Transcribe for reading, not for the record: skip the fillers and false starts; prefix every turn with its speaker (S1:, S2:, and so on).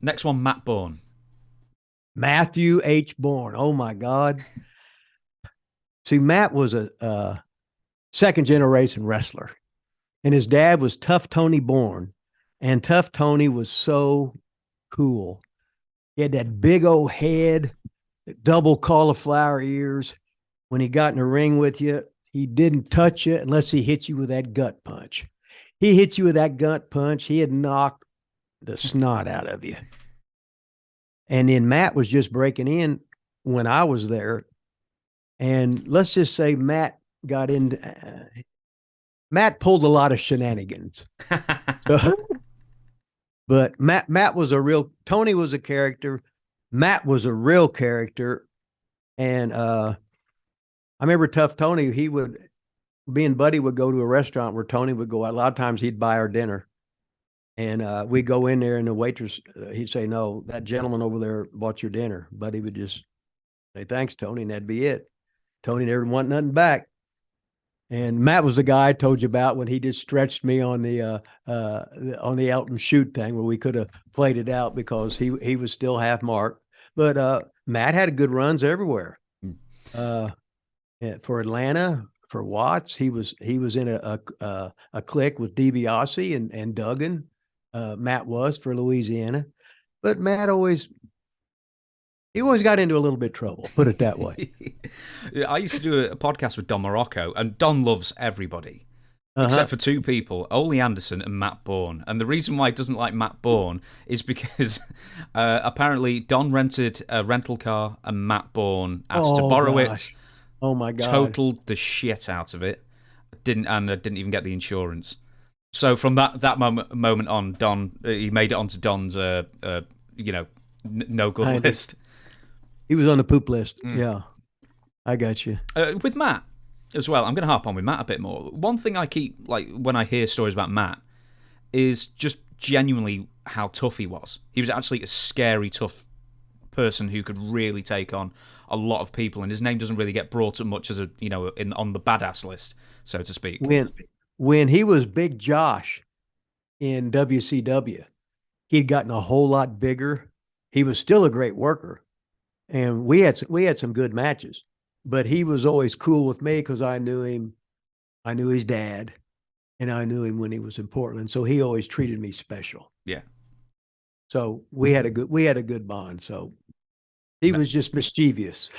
S1: Next one, Matt Borne.
S2: Matthew H. Borne. Oh my God. See, Matt was a second generation wrestler, and his dad was Tough Tony Borne, and Tough Tony was so cool. He had that big old head, double cauliflower ears. When he got in the ring with you, he didn't touch you unless he hit you with that gut punch. He hit you with that gut punch, he had knocked the snot out of you. And then Matt was just breaking in when I was there. And let's just say Matt got into, Matt pulled a lot of shenanigans. So, but Matt was a real, Tony was a character. Matt was a real character. And I remember Tough Tony, he would, me and Buddy would go to a restaurant where Tony would go. A lot of times he'd buy our dinner. And we'd go in there, and the waitress, he'd say, "No, that gentleman over there bought your dinner." Buddy would just say, "Thanks, Tony," and that'd be it. Tony never want nothing back. And Matt was the guy I told you about when he just stretched me on the Elton shoot thing, where we could have played it out because he was still half marked. But Matt had good runs everywhere. For Atlanta, for Watts, he was in a clique with DiBiase and Duggan. Matt was for Louisiana, but Matt always got into a little bit of trouble, put it that way.
S1: I used to do a podcast with Don Morocco, and Don loves everybody. Except for two people, Ole Anderson and Matt Borne. And the reason why he doesn't like Matt Borne is because apparently Don rented a rental car and Matt Borne asked to borrow it.
S2: Oh my God.
S1: Totaled the shit out of it. Didn't even get the insurance. So from that moment on, Don, he made it onto Don's no good list.
S2: He was on the poop list. Yeah, I got you.
S1: With Matt as well, I'm going to harp on with Matt a bit more. One thing I keep, like, when I hear stories about Matt is just genuinely how tough he was. He was actually a scary, tough person who could really take on a lot of people, and his name doesn't really get brought up much as on the badass list, so to speak.
S2: When he was Big Josh in WCW, he'd gotten a whole lot bigger. He was still a great worker, and we had some good matches. But he was always cool with me because I knew him. I knew his dad, and I knew him when he was in Portland. So he always treated me special.
S1: Yeah.
S2: So we had a good bond. So he was just mischievous.